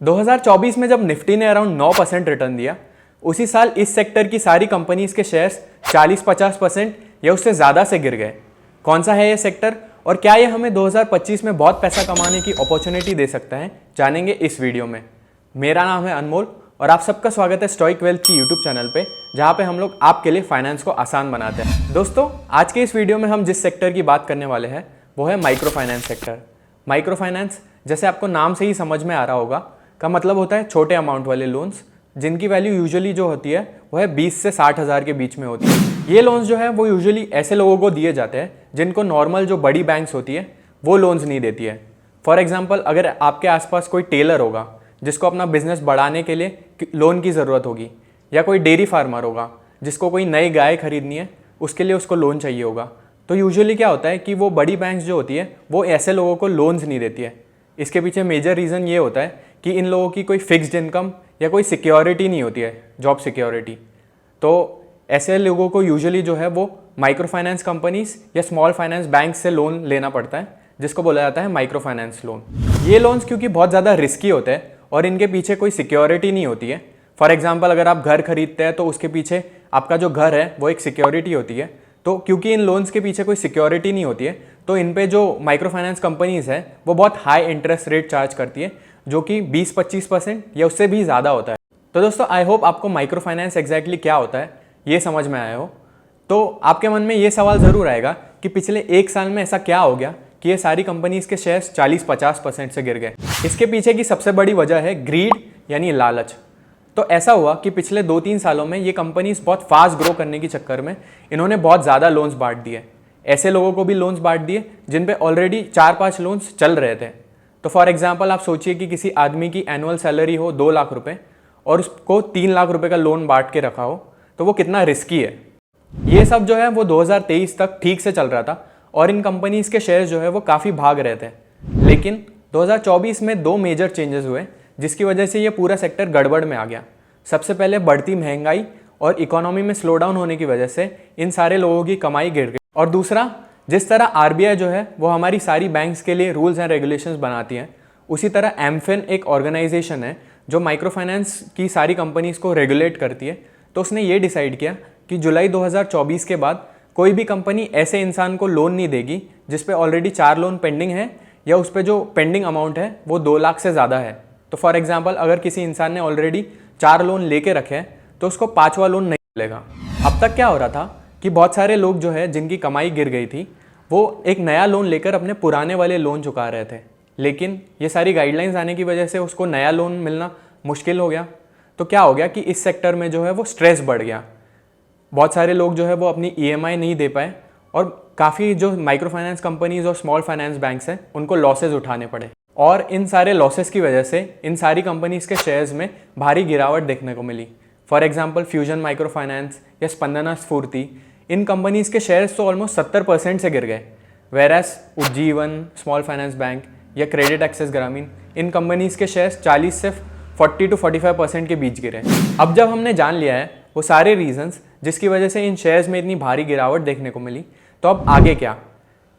2024 में जब निफ्टी ने अराउंड 9% रिटर्न दिया, उसी साल इस सेक्टर की सारी कंपनीज के शेयर्स 40-50% या उससे ज़्यादा से गिर गए। कौन सा है ये सेक्टर और क्या ये हमें 2025 में बहुत पैसा कमाने की अपॉर्चुनिटी दे सकता है, जानेंगे इस वीडियो में। मेरा नाम है अनमोल और आप सबका स्वागत है स्टॉइक वेल्थ की यूट्यूब चैनल पे, जहाँ पे हम लोग आपके लिए फाइनेंस को आसान बनाते हैं। दोस्तों, आज के इस वीडियो में हम जिस सेक्टर की बात करने वाले हैं वो है micro finance sector. Micro finance, जैसे आपको नाम से ही समझ में आ रहा होगा, का मतलब होता है छोटे अमाउंट वाले लोन्स, जिनकी वैल्यू यूजुअली जो होती है वो है 20 से 60 हज़ार के बीच में होती है। ये लोन्स जो है वो यूजुअली ऐसे लोगों को दिए जाते हैं जिनको नॉर्मल जो बड़ी बैंक्स होती है वो लोन्स नहीं देती है। फॉर एग्जांपल, अगर आपके आसपास कोई टेलर होगा जिसको अपना बिजनेस बढ़ाने के लिए लोन की ज़रूरत होगी, या कोई डेयरी फार्मर होगा जिसको कोई नई गाय खरीदनी है, उसके लिए उसको लोन चाहिए होगा, तो यूजुअली क्या होता है कि वो बड़ी बैंक्स जो होती है वो ऐसे लोगों को लोन्स नहीं देती है। इसके पीछे मेजर रीज़न ये होता है कि इन लोगों की कोई फिक्स्ड इनकम या कोई सिक्योरिटी नहीं होती है, जॉब सिक्योरिटी। तो ऐसे लोगों को यूजुअली जो है वो माइक्रो फाइनेंस कंपनीज या स्मॉल फाइनेंस बैंक से लोन लेना पड़ता है, जिसको बोला जाता है माइक्रो फाइनेंस लोन। ये लोन्स क्योंकि बहुत ज़्यादा रिस्की होते हैं और इनके पीछे कोई सिक्योरिटी नहीं होती है। फॉर एग्जाम्पल, अगर आप घर खरीदते हैं तो उसके पीछे आपका जो घर है वो एक सिक्योरिटी होती है। तो क्योंकि इन लोन्स के पीछे कोई सिक्योरिटी नहीं होती है, तो इन पे जो माइक्रो फाइनेंस कंपनीज है वो बहुत हाई इंटरेस्ट रेट चार्ज करती है, जो कि 20-25% या उससे भी ज़्यादा होता है। तो दोस्तों, आई होप आपको माइक्रो फाइनेंस एग्जैक्टली क्या होता है ये समझ में आया हो। तो आपके मन में ये सवाल ज़रूर आएगा कि पिछले एक साल में ऐसा क्या हो गया कि ये सारी कंपनीज के शेयर्स 40-50% से गिर गए। इसके पीछे की सबसे बड़ी वजह है ग्रीड, यानी लालच। तो ऐसा हुआ कि पिछले 2-3 सालों में ये कंपनीज बहुत फास्ट ग्रो करने के चक्कर में इन्होंने बहुत ज़्यादा लोन्स बांट दिए। ऐसे लोगों को भी लोन्स बांट दिए जिन पे ऑलरेडी 4-5 लोन्स चल रहे थे। तो फॉर एग्जांपल, आप सोचिए कि किसी आदमी की एनुअल सैलरी हो 2 लाख रुपए और उसको 3 लाख रुपए का लोन बांट के रखा हो, तो वो कितना रिस्की है। ये सब जो है वो 2023 तक ठीक से चल रहा था और इन कंपनीज के शेयर्स जो है वो काफ़ी भाग रहे थे। लेकिन 2024 में 2 मेजर चेंजेस हुए जिसकी वजह से ये पूरा सेक्टर गड़बड़ में आ गया। सबसे पहले बढ़ती महंगाई और इकोनॉमी में स्लो डाउन होने की वजह से इन सारे लोगों की कमाई गिर गई। और दूसरा, जिस तरह आरबीआई जो है वो हमारी सारी बैंक्स के लिए रूल्स एंड रेगुलेशंस बनाती है, उसी तरह एमफिन एक ऑर्गेनाइजेशन है जो माइक्रो फाइनेंस की सारी कंपनीज को रेगुलेट करती है। तो उसने ये डिसाइड किया कि जुलाई 2024 के बाद कोई भी कंपनी ऐसे इंसान को लोन नहीं देगी जिस पे ऑलरेडी 4 लोन पेंडिंग है या उस पर जो पेंडिंग अमाउंट है वो 2 लाख से ज़्यादा है। तो फॉर एग्जाम्पल, अगर किसी इंसान ने ऑलरेडी 4 लोन लेके रखे हैं तो उसको 5वां लोन नहीं मिलेगा। अब तक क्या हो रहा था कि बहुत सारे लोग जो है जिनकी कमाई गिर गई थी वो एक नया लोन लेकर अपने पुराने वाले लोन चुका रहे थे, लेकिन ये सारी गाइडलाइंस आने की वजह से उसको नया लोन मिलना मुश्किल हो गया। तो क्या हो गया कि इस सेक्टर में जो है वो स्ट्रेस बढ़ गया। बहुत सारे लोग जो है वो अपनी ईएमआई नहीं दे पाए और काफ़ी जो माइक्रो फाइनेंस कंपनीज और स्मॉल फाइनेंस बैंक्स हैं उनको लॉसेज उठाने पड़े। और इन सारे लॉसेस की वजह से इन सारी कंपनीज के शेयर्स में भारी गिरावट देखने को मिली। For example, fusion micro finance या स्पंदना स्फूर्ति, इन कंपनीज के शेयर्स तो ऑलमोस्ट 70% से गिर गए। Whereas Ujjivan small finance bank या क्रेडिट एक्सेस ग्रामीण, इन कंपनीज के शेयर्स 40 से 40-45% के बीच गिरे। अब जब हमने जान लिया है वो सारे रीजंस जिसकी वजह से इन शेयर्स में इतनी भारी गिरावट देखने को मिली, तो अब आगे क्या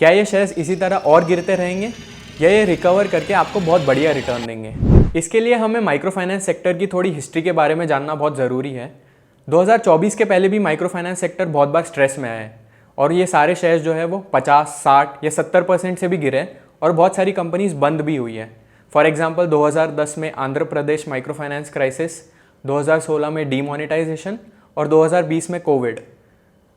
ये शेयर्स इसी तरह और गिरते रहेंगे या ये रिकवर करके आपको बहुत बढ़िया रिटर्न देंगे? इसके लिए हमें माइक्रो फाइनेंस सेक्टर की थोड़ी हिस्ट्री के बारे में जानना बहुत ज़रूरी है। 2024 के पहले भी माइक्रो फाइनेंस सेक्टर बहुत बार स्ट्रेस में आया है और ये सारे शेयर्स जो है वो 50, 60 या 70% से भी गिरे और बहुत सारी कंपनीज बंद भी हुई है। फॉर एग्जाम्पल, 2010 में Andhra Pradesh micro finance crisis, 2016 में डीमोनेटाइजेशन और 2020 में कोविड।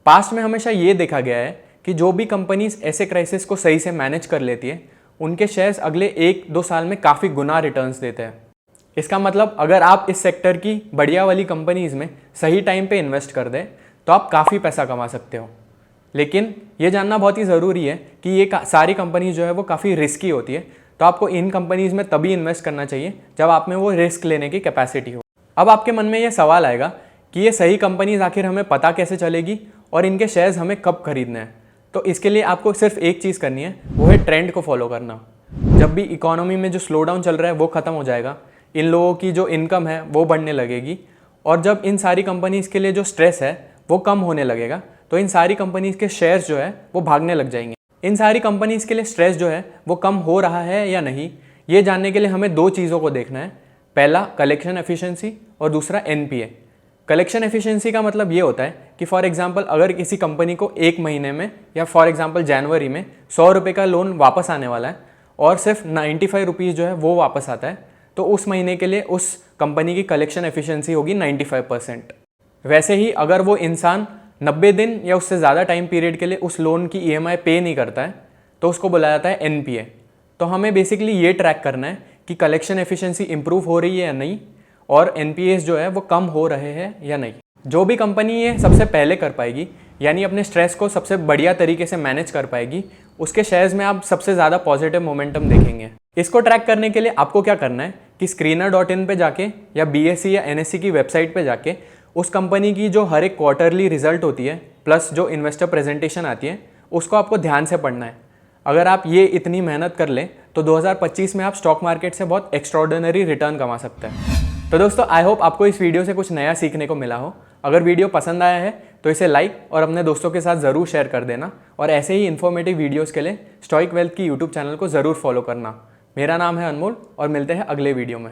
पास्ट में हमेशा ये देखा गया है कि जो भी कंपनीज ऐसे क्राइसिस को सही से मैनेज कर लेती है उनके शेयर्स अगले 1-2 साल में काफ़ी गुना रिटर्न्स देते हैं। इसका मतलब, अगर आप इस सेक्टर की बढ़िया वाली कंपनीज में सही टाइम पे इन्वेस्ट कर दें तो आप काफ़ी पैसा कमा सकते हो। लेकिन ये जानना बहुत ही ज़रूरी है कि ये सारी कंपनीज जो है वो काफ़ी रिस्की होती है, तो आपको इन कंपनीज में तभी इन्वेस्ट करना चाहिए जब आप में वो रिस्क लेने की कैपेसिटी हो। अब आपके मन में ये सवाल आएगा कि ये सही कंपनीज आखिर हमें पता कैसे चलेगी और इनके शेयर्स हमें कब खरीदने हैं? तो इसके लिए आपको सिर्फ एक चीज़ करनी है, वो है ट्रेंड को फॉलो करना। जब भी इकोनॉमी में जो स्लो डाउन चल रहा है वो ख़त्म हो जाएगा, इन लोगों की जो इनकम है वो बढ़ने लगेगी और जब इन सारी कंपनीज़ के लिए जो स्ट्रेस है वो कम होने लगेगा, तो इन सारी कंपनीज़ के शेयर्स जो है वो भागने लग जाएंगे। इन सारी कंपनीज़ के लिए स्ट्रेस जो है वो कम हो रहा है या नहीं, ये जानने के लिए हमें 2 चीज़ों को देखना है। पहला कलेक्शन एफिशिएंसी और दूसरा एनपीए। कलेक्शन एफिशिएंसी का मतलब ये होता है कि फॉर एग्जांपल अगर किसी कंपनी को एक महीने में या फॉर एग्जांपल जनवरी में 100 रुपये का लोन वापस आने वाला है और सिर्फ 95 रुपीज़ जो है वो वापस आता है, तो उस महीने के लिए उस कंपनी की कलेक्शन एफिशिएंसी होगी 95%। वैसे ही अगर वो इंसान 90 दिन या उससे ज़्यादा टाइम पीरियड के लिए उस लोन की ईएमआई पे नहीं करता है तो उसको बुलाया जाता है एनपीए। तो हमें बेसिकली ये ट्रैक करना है कि कलेक्शन एफिशिएंसी इंप्रूव हो रही है या नहीं और एनपीएस जो है वो कम हो रहे हैं या नहीं। जो भी कंपनी ये सबसे पहले कर पाएगी, यानी अपने स्ट्रेस को सबसे बढ़िया तरीके से मैनेज कर पाएगी, उसके शेयर्स में आप सबसे ज़्यादा पॉजिटिव मोमेंटम देखेंगे। इसको ट्रैक करने के लिए आपको क्या करना है कि screener.in पे जाके या बीएसई या एनएसई की वेबसाइट पे जाके उस कंपनी की जो हर एक क्वार्टरली रिजल्ट होती है प्लस जो इन्वेस्टर प्रेजेंटेशन आती है उसको आपको ध्यान से पढ़ना है। अगर आप ये इतनी मेहनत कर लें तो 2025 में आप स्टॉक मार्केट से बहुत एक्स्ट्रॉर्डिनरी रिटर्न कमा सकते हैं। तो दोस्तों आई होप आपको इस वीडियो से कुछ नया सीखने को मिला हो। अगर वीडियो पसंद आया है तो इसे लाइक और अपने दोस्तों के साथ ज़रूर शेयर कर देना और ऐसे ही इन्फॉर्मेटिव वीडियोस के लिए स्टॉइक वेल्थ की यूट्यूब चैनल को ज़रूर फॉलो करना। मेरा नाम है अनमोल और मिलते हैं अगले वीडियो में।